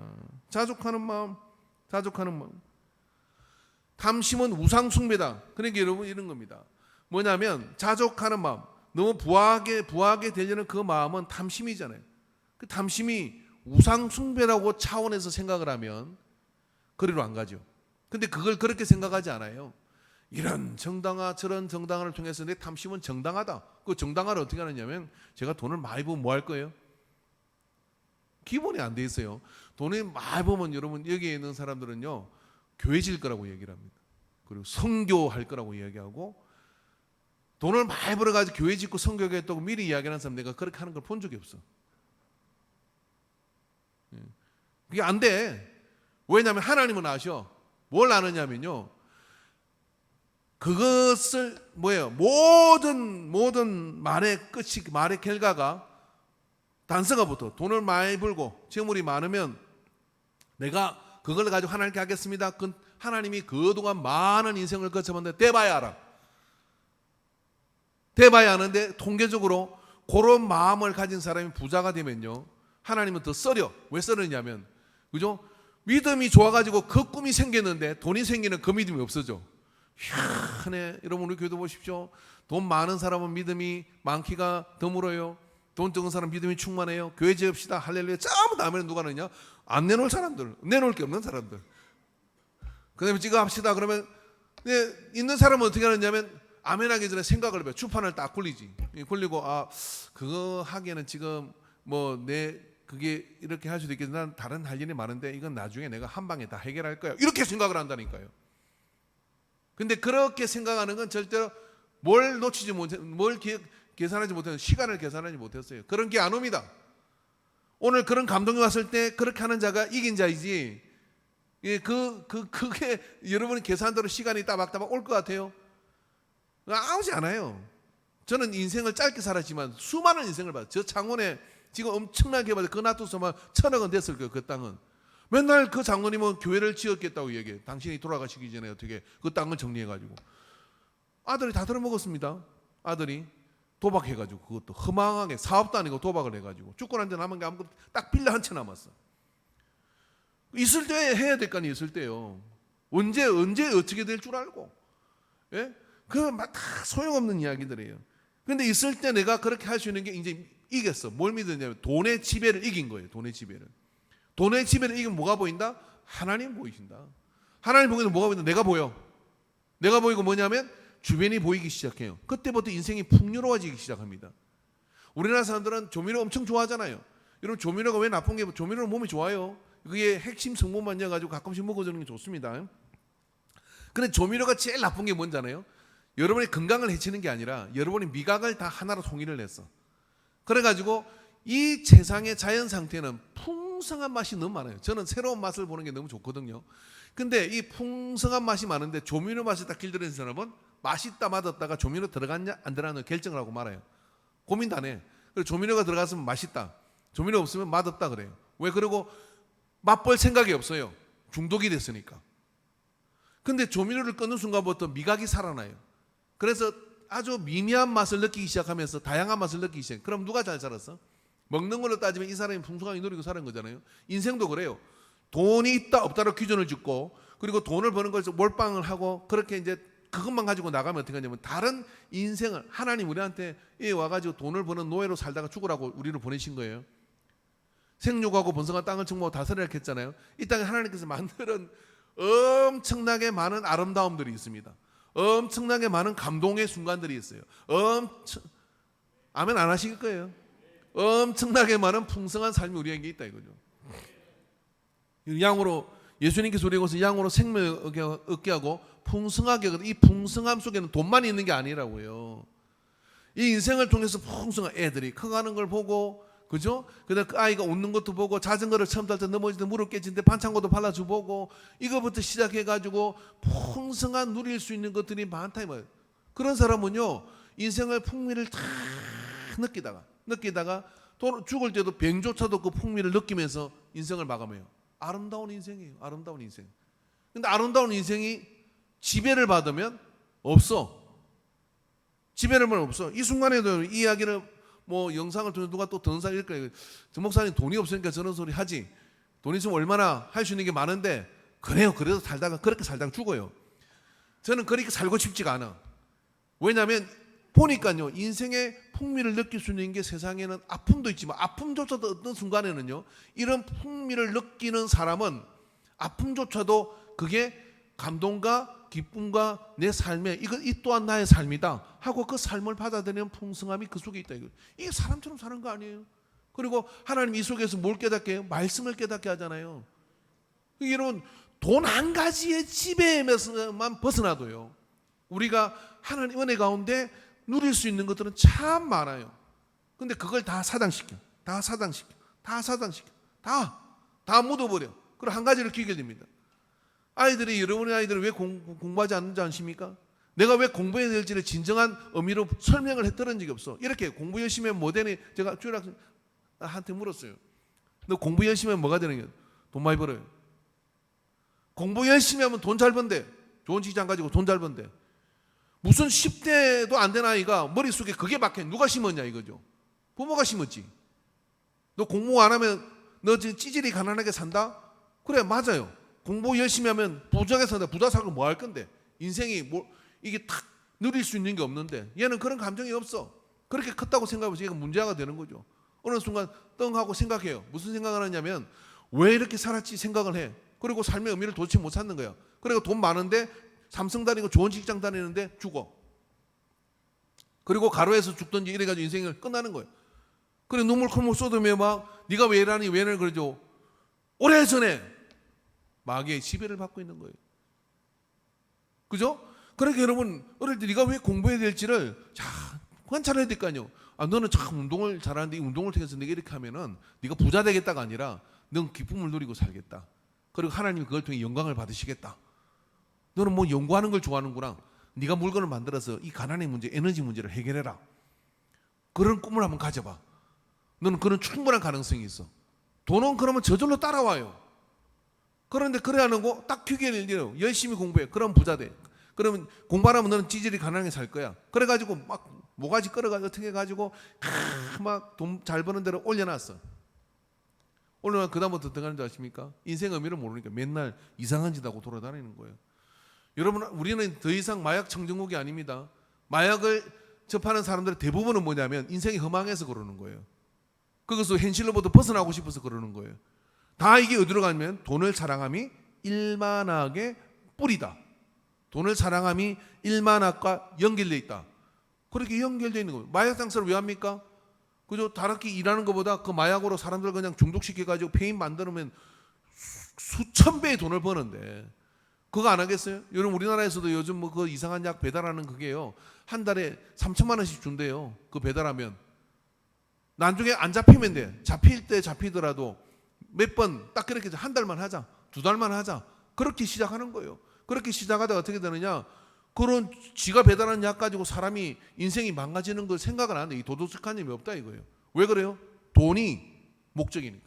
[SPEAKER 1] 자족하는 마음, 자족하는 마음. 탐심은 우상숭배다. 그러니까 여러분 이런 겁니다. 뭐냐면 자족하는 마음, 너무 부하게 되려는 그 마음은 탐심이잖아요. 그 탐심이 우상숭배라고 차원에서 생각을 하면 그리로 안 가죠. 근데 그걸 그렇게 생각하지 않아요. 이런 정당화 저런 정당화를 통해서 내 탐심은 정당하다. 그 정당화를 어떻게 하느냐면 제가 돈을 많이 벌면 뭐 할 거예요? 기본이 안 돼 있어요. 돈을 많이 벌면 여러분 여기에 있는 사람들은요 교회 질 거라고 얘기를 합니다. 그리고 선교할 거라고 이야기하고 돈을 많이 벌어가지고 교회 짓고 선교하겠다고 미리 이야기하는 사람 내가 그렇게 하는 걸 본 적이 없어. 그게 안 돼. 왜냐하면 하나님은 아셔. 뭘 아느냐면요. 그것을 뭐예요? 모든 말의 끝이 말의 결과가 단서가부터 돈을 많이 벌고 재물이 많으면 내가 그걸 가지고 하나님께 하겠습니다. 그 하나님이 그동안 많은 인생을 거쳐봤는데 대봐야 알아. 대봐야 아는데 통계적으로 그런 마음을 가진 사람이 부자가 되면요. 하나님은 더 썰려. 왜 썰느냐면 그죠? 믿음이 좋아가지고 그 꿈이 생겼는데 돈이 생기는 그 믿음이 없어져. 희한해. 여러분 우리 교회도 보십시오. 돈 많은 사람은 믿음이 많기가 드물어요. 돈 적은 사람 믿음이 충만해요. 교회 지읍시다 할렐루야 전부 다 아멘. 누가 하느냐? 안 내놓을 사람들, 내놓을 게 없는 사람들. 그 다음에 지금 합시다 그러면 있는 사람은 어떻게 하느냐면 아멘 하기 전에 생각을 해봐요. 주판을 딱 굴리지. 굴리고 그거 하기에는 지금 뭐 내 그게 이렇게 할 수도 있겠지만 난 다른 할 일이 많은데 이건 나중에 내가 한 방에 다 해결할 거야. 이렇게 생각을 한다니까요. 근데 그렇게 생각하는 건 절대로 뭘 놓치지 못해, 뭘 계산하지 못해서 시간을 계산하지 못했어요. 그런 게 안 옵니다. 오늘 그런 감동이 왔을 때 그렇게 하는 자가 이긴 자이지. 그게 여러분이 계산대로 시간이 따박따박 올 것 같아요? 나오지 않아요. 저는 인생을 짧게 살았지만 수많은 인생을 봤어요. 저 창원에 지금 엄청나게 받아 그 놔두서만 1,000억은 됐을 거예요. 그 땅은. 맨날 그 장로님은 교회를 지었겠다고 얘기해요. 당신이 돌아가시기 전에 어떻게 그 땅을 정리해가지고. 아들이 다 들어먹었습니다. 아들이 도박해가지고 그것도 허망하게 사업도 아니고 도박을 해가지고 죽고 난 데 남은 게 아무것도 딱 빌라 한 채 남았어. 있을 때 해야 될 거 아니에요. 있을 때요. 언제 어떻게 될 줄 알고. 예? 다 소용없는 이야기들이에요. 근데 있을 때 내가 그렇게 할 수 있는 게 이제 이겼어. 뭘 믿었냐면 돈의 지배를 이긴 거예요. 돈의 지배를. 돈의 지배를 이기면 뭐가 보인다? 하나님 보이신다. 하나님 보이면 뭐가 보인다? 내가 보여. 내가 보이고 뭐냐면 주변이 보이기 시작해요. 그때부터 인생이 풍요로워지기 시작합니다. 우리나라 사람들은 조미료 엄청 좋아하잖아요. 여러분 조미료가 왜 나쁜 게 조미료는 몸이 좋아요. 그게 핵심 성분만 넣어가지고 가끔씩 먹어주는 게 좋습니다. 근데 조미료가 제일 나쁜 게 뭔지 아나요? 여러분의 건강을 해치는 게 아니라 여러분의 미각을 다 하나로 통일을 했어. 그래가지고 이 세상의 자연 상태는 풍성한 맛이 너무 많아요. 저는 새로운 맛을 보는 게 너무 좋거든요. 근데 이 풍성한 맛이 많은데 조미료 맛이 딱 길들여진 사람은 맛있다 맛없다가 조미료 들어갔냐 안 들어갔냐 결정을 하고 말아요. 고민도 안 해. 그리고 조미료가 들어갔으면 맛있다. 조미료 없으면 맛없다 그래요. 왜? 그러고 맛볼 생각이 없어요. 중독이 됐으니까. 근데 조미료를 끊는 순간부터 미각이 살아나요. 그래서 아주 미미한 맛을 느끼기 시작하면서 다양한 맛을 느끼기 시작해요. 그럼 누가 잘 살았어? 먹는 걸로 따지면 이 사람이 풍성하게 누리고 사는 거잖아요. 인생도 그래요. 돈이 있다 없다로 기준을 짓고 그리고 돈을 버는 것에서 몰빵을 하고 그렇게 이제 그것만 가지고 나가면 어떻게 하냐면 다른 인생을 하나님 우리한테 와가지고 돈을 버는 노예로 살다가 죽으라고 우리를 보내신 거예요. 생육하고 번성한 땅을 정복하고 다스리라 했잖아요. 이 땅에 하나님께서 만드는 엄청나게 많은 아름다움들이 있습니다. 엄청나게 많은 감동의 순간들이 있어요. 아멘 안 하실 거예요. 엄청나게 많은 풍성한 삶이 우리에게 있다 이거죠. 양으로 예수님께서 우리에게 양으로 생명을 얻게 하고 풍성하게 이 풍성함 속에는 돈만 있는 게 아니라고요. 이 인생을 통해서 풍성한 애들이 커가는 걸 보고 그죠? 그다음 그 아이가 웃는 것도 보고 자전거를 처음 탈 때 넘어질 때 무릎 깨진데 반창고도 발라줘 보고 이거부터 시작해가지고 풍성한 누릴 수 있는 것들이 많다 이 말이에요. 그런 사람은요 인생의 풍미를 다 느끼다가 또 죽을 때도 병조차도 그 풍미를 느끼면서 인생을 마감해요. 아름다운 인생이에요. 아름다운 인생. 근데 아름다운 인생이 지배를 받으면 없어. 지배를 받으면 없어. 이 순간에도 이 이야기를 뭐 영상을 통해서 누가 또 듣는 사람이 이럴 거예요. 저 목사님 돈이 없으니까 저런 소리 하지. 돈 있으면 얼마나 할 수 있는 게 많은데 그래요. 그래도 그렇게 살다가 죽어요. 저는 그렇게 살고 싶지가 않아. 왜냐하면 보니까요 인생의 풍미를 느낄 수 있는 게 세상에는 아픔도 있지만 아픔조차도 어떤 순간에는요 이런 풍미를 느끼는 사람은 아픔조차도 그게 감동과 기쁨과 내 삶에 이 또한 나의 삶이다 하고 그 삶을 받아들이는 풍성함이 그 속에 있다. 이게 사람처럼 사는 거 아니에요. 그리고 하나님 이 속에서 뭘 깨닫게 해요? 말씀을 깨닫게 하잖아요. 여러분 돈 한 가지의 지배에서만 벗어나도요 우리가 하나님 은혜 가운데 누릴 수 있는 것들은 참 많아요. 근데 그걸 다 사장시켜 다 묻어버려. 그리고 한 가지를 끼게 됩니다. 여러분의 아이들이 왜 공부하지 않는지 아십니까? 내가 왜 공부해야 될지를 진정한 의미로 설명을 해드린 적이 없어. 이렇게 공부 열심히 하면 뭐 되니? 제가 주일학생한테 물었어요. 너 공부 열심히 하면 뭐가 되는 거야? 돈 많이 벌어요. 공부 열심히 하면 돈 잘 번대. 좋은 직장 가지고 돈 잘 번대. 무슨 10대도 안 된 아이가 머릿속에 그게 박혀. 누가 심었냐 이거죠. 부모가 심었지. 너 공부 안 하면 너 지금 찌질이 가난하게 산다? 그래 맞아요. 공부 열심히 하면 부자게 산다. 부자 살고 뭐 할 건데? 인생이 이게 탁 누릴 수 있는 게 없는데 얘는 그런 감정이 없어. 그렇게 컸다고 생각하면서 얘가 문제가 되는 거죠. 어느 순간 떵 하고 생각해요. 무슨 생각을 하냐면 왜 이렇게 살았지 생각을 해. 그리고 삶의 의미를 도대체 못 찾는 거야. 그리고 돈 많은데 삼성 다니고 좋은 직장 다니는데 죽어. 그리고 가로에서 죽든지 이래가지고 인생을 끝나는 거예요. 그래 눈물 콧물 쏟으며 막 네가 왜 이러니 왜 그러죠. 오래전에 마귀의 지배를 받고 있는 거예요. 그죠? 그러니까 여러분 어릴 때 네가 왜 공부해야 될지를 잘 관찰해야 될 거 아니에요. 너는 참 운동을 잘하는데 이 운동을 통해서 네가 이렇게 하면은 네가 부자 되겠다가 아니라 넌 기쁨을 누리고 살겠다. 그리고 하나님이 그걸 통해 영광을 받으시겠다. 너는 뭐 연구하는 걸 좋아하는구나. 네가 물건을 만들어서 이 가난의 문제, 에너지 문제를 해결해라. 그런 꿈을 한번 가져봐. 너는 그런 충분한 가능성이 있어. 돈은 그러면 저절로 따라와요. 그런데 그래 안 하고 딱 튀겨낼 일이에요. 열심히 공부해. 그럼 부자 돼. 그러면 공부 안 하면 너는 찌질이 가난하게 살 거야. 그래가지고 막 모가지 끌어가지고 어떻게 해가지고 막 돈 잘 버는 대로 올려놨어. 올려놓으면 그 다음부터 어떻게 하는 줄 아십니까? 인생 의미를 모르니까 맨날 이상한 짓 하고 돌아다니는 거예요. 여러분 우리는 더 이상 마약 청정국이 아닙니다. 마약을 접하는 사람들의 대부분은 뭐냐면 인생이 허망해서 그러는 거예요. 그것을 현실로부터 벗어나고 싶어서 그러는 거예요. 다 이게 어디로 가면 돈을 사랑함이 일만학의 뿌리다. 돈을 사랑함이 일만학과 연결되어 있다. 그렇게 연결되어 있는 거예요. 마약 장사를 왜 합니까? 그죠? 다락기 일하는 것보다 그 마약으로 사람들 그냥 중독시켜가지고 폐인 만들면 수천 배의 돈을 버는데 그거 안 하겠어요? 여러분 우리나라에서도 요즘 뭐 그 이상한 약 배달하는 그게요 한 달에 3천만 원씩 준대요. 그 배달하면 나중에 안 잡히면 돼. 잡힐 때 잡히더라도 몇 번 딱 그렇게 한 달만 하자, 두 달만 하자 그렇게 시작하는 거예요. 그렇게 시작하다가 어떻게 되느냐? 그런 지가 배달한 약 가지고 사람이 인생이 망가지는 걸 생각을 안 하는데 이 도덕적한 힘이 없다 이거예요. 왜 그래요? 돈이 목적이니까.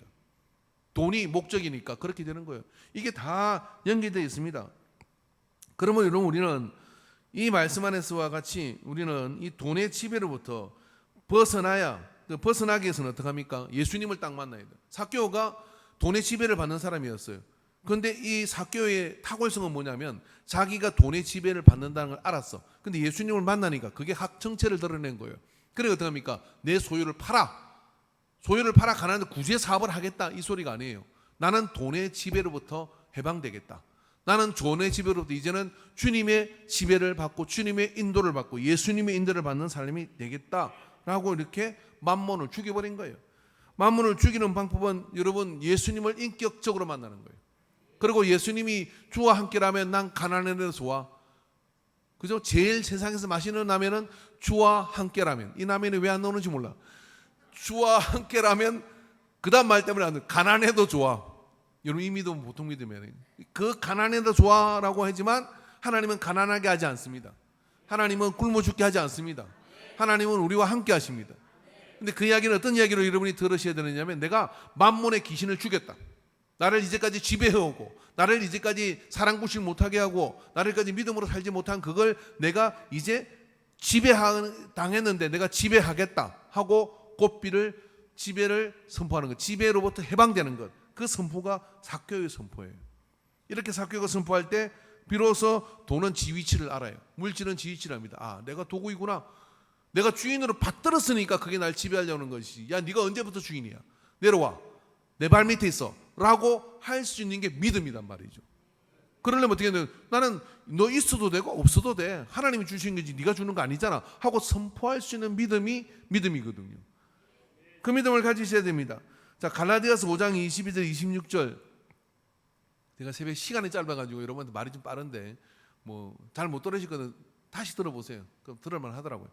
[SPEAKER 1] 돈이 목적이니까 그렇게 되는 거예요. 이게 다 연결되어 있습니다. 그러면 여러분 우리는 이 말씀 안에서와 같이 우리는 이 돈의 지배로부터 벗어나야, 벗어나기 위해서는 어떻게 합니까? 예수님을 딱 만나야 돼요. 삭개오가 돈의 지배를 받는 사람이었어요. 그런데 이 삭개오의 탁월성은 뭐냐면 자기가 돈의 지배를 받는다는 걸 알았어. 근데 예수님을 만나니까 그게 학정체를 드러낸 거예요. 그래 어떻게 합니까? 내 소유를 팔아. 소유를 팔아 가난한데 구제 사업을 하겠다 이 소리가 아니에요. 나는 돈의 지배로부터 해방되겠다. 나는 돈의 지배로부터 이제는 주님의 지배를 받고 주님의 인도를 받고 예수님의 인도를 받는 사람이 되겠다라고 이렇게 만몬을 죽여버린 거예요. 만몬을 죽이는 방법은 여러분 예수님을 인격적으로 만나는 거예요. 그리고 예수님이 주와 함께라면 난 가난해도 좋아. 그죠? 제일 세상에서 맛있는 라면은 주와 함께라면. 이 라면이 왜 안 나오는지 몰라. 주와 함께라면 그 다음 말 때문에 안 돼. 가난해도 좋아. 여러분 이 믿음은 보통 믿음이에요. 그 가난해도 좋아라고 하지만 하나님은 가난하게 하지 않습니다. 하나님은 굶어 죽게 하지 않습니다. 하나님은 우리와 함께 하십니다. 근데 그 이야기는 어떤 이야기로 여러분이 들으셔야 되느냐면 내가 만몬의 귀신을 죽였다. 나를 이제까지 지배해오고 나를 이제까지 사랑구실 못하게 하고 나를 까지 믿음으로 살지 못한 그걸 내가 이제 지배당했는데 내가 지배하겠다 하고 고삐를 지배를 선포하는 것, 지배로부터 해방되는 것, 그 선포가 삭개오의 선포예요. 이렇게 삭개오가 선포할 때 비로소 돈은 지 위치를 알아요. 물질은 지 위치를 압니다. 아, 내가 도구이구나. 내가 주인으로 받들었으니까 그게 날 지배하려는 것이지. 야, 네가 언제부터 주인이야? 내려와. 내 발 밑에 있어. 라고 할 수 있는 게 믿음이란 말이죠. 그러려면 어떻게 되는? 나는 너 있어도 되고 없어도 돼. 하나님이 주신 거지 네가 주는 거 아니잖아. 하고 선포할 수 있는 믿음이 믿음이거든요. 그 믿음을 가지셔야 됩니다. 자, 갈라디아서 5장 22절 26절. 제가 새벽 시간이 짧아가지고 여러분한테 말이 좀 빠른데 뭐 잘 못 들으실 거는 다시 들어보세요. 그럼 들을만 하더라고요.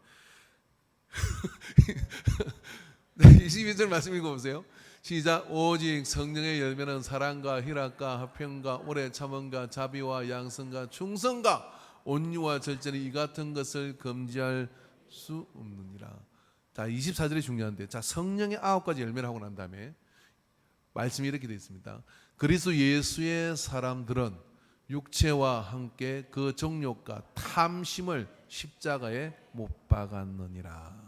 [SPEAKER 1] 22절 말씀 읽어보세요. 시작. 오직 성령의 열매는 사랑과 희락과 화평과 오래 참음과 자비와 양성과 충성과 온유와 절제는 이 같은 것을 금지할 수 없느니라. 자, 24절이 중요한데, 자, 성령의 9가지 열매를 하고 난 다음에 말씀이 이렇게 되어 있습니다. 그리스도 예수의 사람들은 육체와 함께 그 정욕과 탐심을 십자가에 못 박았느니라.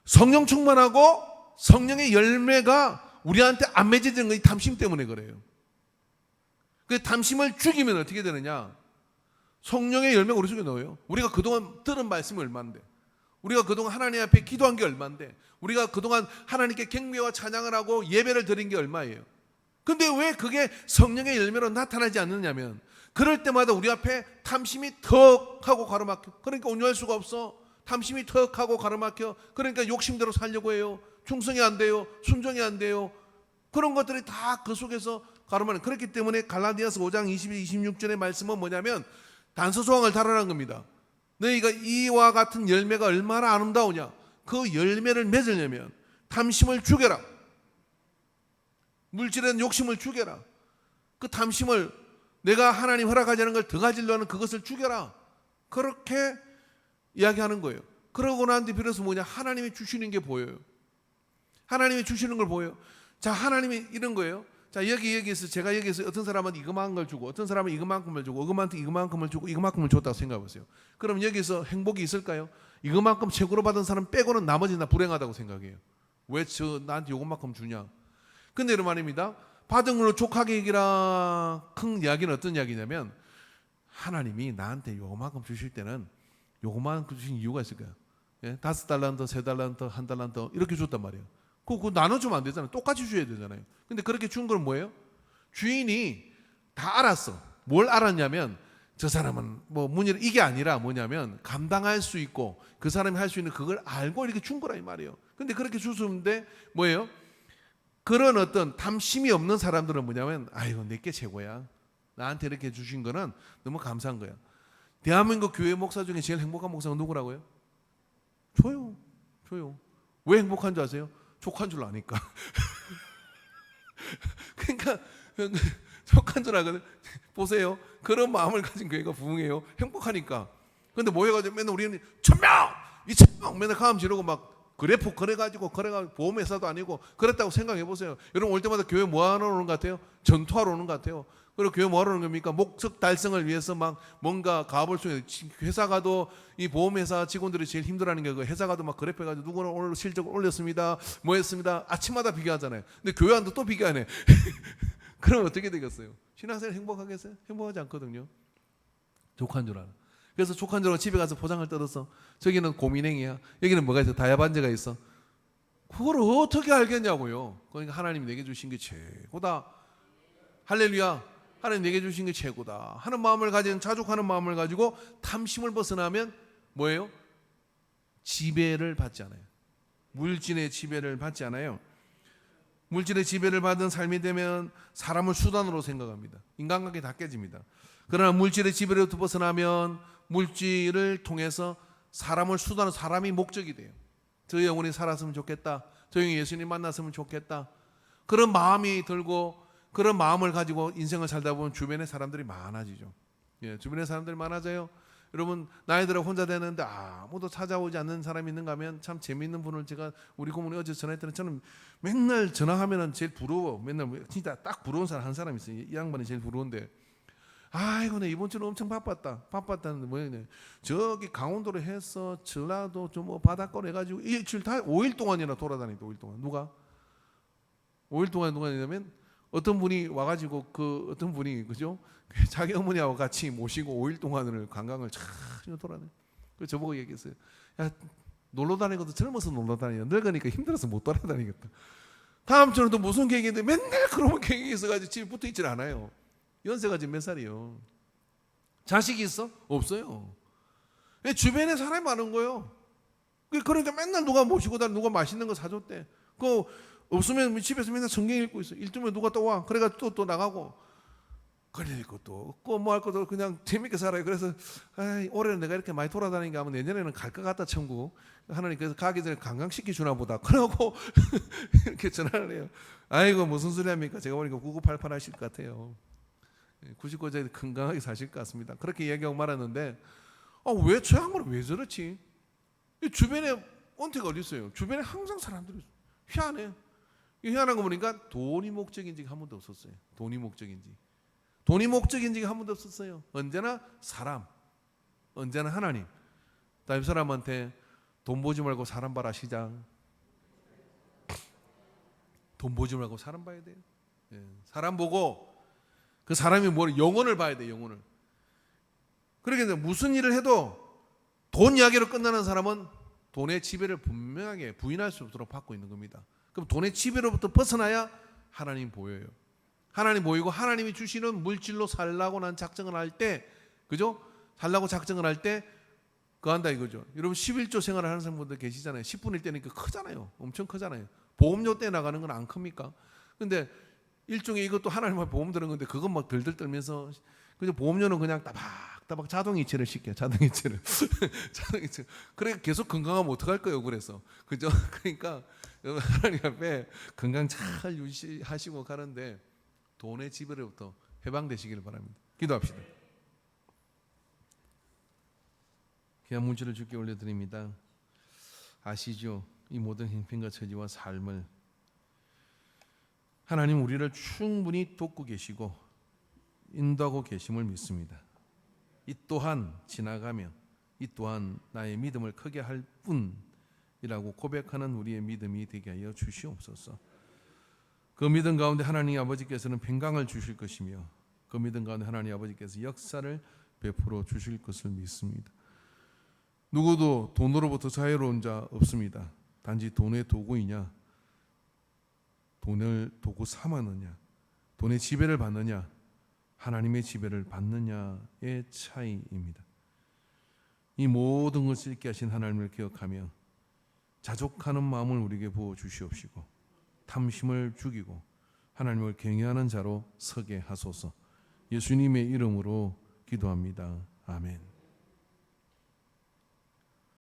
[SPEAKER 1] 성령 충만하고 성령의 열매가 우리한테 안 맺어지는 건 이 탐심 때문에 그래요. 그 탐심을 죽이면 어떻게 되느냐? 성령의 열매가 우리 속에 넣어요. 우리가 그동안 들은 말씀이 얼마인데, 우리가 그동안 하나님 앞에 기도한 게 얼마인데, 우리가 그동안 하나님께 경배와 찬양을 하고 예배를 드린 게 얼마예요. 근데 왜 그게 성령의 열매로 나타나지 않느냐면, 그럴 때마다 우리 앞에 탐심이 턱 하고 가로막혀. 그러니까 온유할 수가 없어. 탐심이 턱 하고 가로막혀. 그러니까 욕심대로 살려고 해요. 충성이 안 돼요. 순종이 안 돼요. 그런 것들이 다 그 속에서 가로막혀. 그렇기 때문에 갈라디아서 5장 22, 26절의 말씀은 뭐냐면 단서조항을 달아난 겁니다. 너희가 이와 같은 열매가 얼마나 아름다우냐. 그 열매를 맺으려면 탐심을 죽여라. 물질에 욕심을 죽여라. 그 탐심을, 내가 하나님 허락하지 않은 걸 더 가지려고 하는 그것을 죽여라. 그렇게 이야기하는 거예요. 그러고 난 뒤 비로소 뭐냐, 하나님이 주시는 게 보여요. 하나님이 주시는 걸 보여요. 자, 하나님이 이런 거예요. 자, 여기에서 제가 여기에서 어떤 사람은 이거만한 걸 주고, 어떤 사람은 이거만큼을 주고, 이거만한테 이거만큼을 주고, 이거만큼을 줬다고 생각해 보세요. 그럼 여기서 행복이 있을까요? 이거만큼 최고로 받은 사람 빼고는 나머지는 다 불행하다고 생각해요. 왜 나한테 이것만큼 주냐? 근데 이런 말입니다. 받은 걸로 족하게 얘기라. 큰 이야기는 어떤 이야기냐면, 하나님이 나한테 요만큼 주실 때는 요만큼 주신 이유가 있을 거야. 예? 5달란트, 3달란트, 1달란트 이렇게 줬단 말이에요. 그거 나눠주면 안 되잖아요. 똑같이 줘야 되잖아요. 근데 그렇게 준 건 뭐예요? 주인이 다 알았어. 뭘 알았냐면, 저 사람은 뭐 문제는 이게 아니라 뭐냐면 감당할 수 있고 그 사람이 할 수 있는 그걸 알고 이렇게 준 거라 이 말이에요. 근데 그렇게 주는데 뭐예요? 그런 어떤 탐심이 없는 사람들은 뭐냐면, 아이고 내게 최고야. 나한테 이렇게 주신 거는 너무 감사한 거야. 대한민국 교회 목사 중에 제일 행복한 목사가 누구라고요? 저요. 왜 행복한 줄 아세요? 족한 줄 아니까. 그러니까 족한 줄 알거든. 보세요. 그런 마음을 가진 교회가 부흥해요. 행복하니까. 근데 모여가지고 맨날 우리는 1,000명! 2,000명! 맨날 가음 지르고 막 그래프 그래가지고 보험회사도 아니고 그랬다고 생각해 보세요. 여러분 올 때마다 교회 뭐하러 오는 것 같아요? 전투하러 오는 것 같아요. 그리고 교회 뭐하러 오는 겁니까? 목적 달성을 위해서 막 뭔가 가업을 쏘요. 회사 가도 이 보험회사 직원들이 제일 힘들어하는 게 그 회사 가도 막 그래프 해가지고 누구는 오늘 실적을 올렸습니다. 뭐 했습니다. 아침마다 비교하잖아요. 근데 교회 안도 또 비교하네. 그럼 어떻게 되겠어요? 신앙생활 행복하겠어요? 행복하지 않거든요. 족한 줄 알아. 그래서 족한 줄 알고 집에 가서 포장을 뜯어서, 저기는 고민행이야, 여기는 뭐가 있어, 다야반제가 있어. 그걸 어떻게 알겠냐고요. 그러니까 하나님이 내게 주신 게 최고다. 할렐루야. 하나님 내게 주신 게 최고다 하는 마음을 가진, 자족하는 마음을 가지고 탐심을 벗어나면 뭐예요? 지배를 받지 않아요. 물질의 지배를 받지 않아요. 물질의 지배를 받은 삶이 되면 사람을 수단으로 생각합니다. 인간관계 다 깨집니다. 그러나 물질의 지배로부터 벗어나면 물질을 통해서 사람을 수단으로, 사람이 목적이 돼요. 저 영혼이 살았으면 좋겠다. 저 영혼이 예수님 만났으면 좋겠다. 그런 마음이 들고, 그런 마음을 가지고 인생을 살다 보면 주변에 사람들이 많아지죠. 예, 주변에 사람들이 많아져요. 여러분 나이 들어 혼자 되는데 아무도 찾아오지 않는 사람이 있는가 하면 참 재미있는 분을, 제가 우리 고모니 어제 전화했더니 저는 맨날 전화하면은 제일 부러워. 맨날 진짜 딱 부러운 사람 한 사람 있어요. 이 양반이 제일 부러운데, 아이고 내 이번 주는 엄청 바빴다는데 뭐냐, 저기 강원도로 해서 전라도 좀 뭐 바닷가로 해가지고 일주일 다 5일 동안이나 돌아다니다. 5일 동안. 누가 5일 동안 누가 했냐면, 어떤 분이 와가지고 그 어떤 분이 그죠, 자기 어머니하고 같이 모시고 5일 동안을 관광을 참 돌아다니. 그 저보고 얘기했어요. 야, 놀러 다니고도 젊어서 놀러 다니냐, 늙으니까 힘들어서 못 돌아다니겠다. 다음 주는 또 무슨 계획인데 맨날 그런 계획이 있어가지고 집에 붙어 있질 않아요. 연세가 지금 몇 살이에요? 자식이 있어? 없어요. 주변에 사람이 많은 거예요. 그러니까 맨날 누가 모시고 다니, 누가 맛있는 거 사줬대. 그 없으면 집에서 맨날 성경 읽고 있어. 일 뜨면 누가 또 와. 그래가지고 또 나가고. 그럴 것도 없고 뭐 할 것도 없고 그냥 재밌게 살아요. 그래서 올해는 내가 이렇게 많이 돌아다니니까 하면 내년에는 갈 것 같다 천국. 하나님 그래서 가기 전에 관광시켜 주나 보다. 그러고 이렇게 전화를 해요. 아이고 무슨 소리 합니까? 제가 보니까 9988 하실 것 같아요. 99세 건강하게 사실 것 같습니다. 그렇게 이야기하고 말았는데, 왜 저 양반은 왜 저렇지? 주변에 언태가 어디 있어요? 주변에 항상 사람들이 있어요. 희한해. 희한한 거 보니까 돈이 목적인지 한 번도 없었어요. 돈이 목적인지 한 번도 없었어요. 언제나 사람, 언제나 하나님. 다윗 사람한테 돈 보지 말고 사람 봐라 시장. 돈 보지 말고 사람 봐야 돼요. 사람 보고 그 사람이 뭘, 영혼을 봐야 돼. 영혼을. 그러니까 무슨 일을 해도 돈 이야기로 끝나는 사람은 돈의 지배를 분명하게 부인할 수 없도록 받고 있는 겁니다. 그럼 돈의 지배로부터 벗어나야 하나님 보여요. 하나님 보이고 하나님이 주시는 물질로 살라고 난 작정을 할 때, 그죠? 살라고 작정을 할 때 그거 한다 이거죠. 여러분 11조 생활을 하는 사람분들 계시잖아요. 10분의 1대니까 크잖아요. 엄청 크잖아요. 보험료 때 나가는 건 안 큽니까? 근데 일종의 이것도 하나님한테 보험 드는 건데 그건 막 들들 떨면서, 그죠? 보험료는 그냥 따박따박 자동이체를 시켜요. 자동이체를. 자동이체. 그래 계속 건강하면 어떡할 거예요. 그래서. 그죠? 그러니까 하나님 앞에 건강 잘 유지하시고 가는데 돈의 지배로부터 해방되시기를 바랍니다. 기도합시다. 귀한 문제를 주께 올려드립니다. 아시죠? 이 모든 형편과 처지와 삶을 하나님 우리를 충분히 돕고 계시고 인도하고 계심을 믿습니다. 이 또한 지나가며 이 또한 나의 믿음을 크게 할 뿐이라고 고백하는 우리의 믿음이 되게 하여 주시옵소서. 그 믿음 가운데 하나님 아버지께서는 평강을 주실 것이며 그 믿음 가운데 하나님 아버지께서 역사를 베풀어 주실 것을 믿습니다. 누구도 돈으로부터 자유로운 자 없습니다. 단지 돈의 도구이냐, 돈을 도구 삼았느냐, 돈의 지배를 받느냐, 하나님의 지배를 받느냐의 차이입니다. 이 모든 것을 있게 하신 하나님을 기억하며 자족하는 마음을 우리에게 부어 주시옵시고 탐심을 죽이고 하나님을 경외하는 자로 서게 하소서. 예수님의 이름으로 기도합니다. 아멘.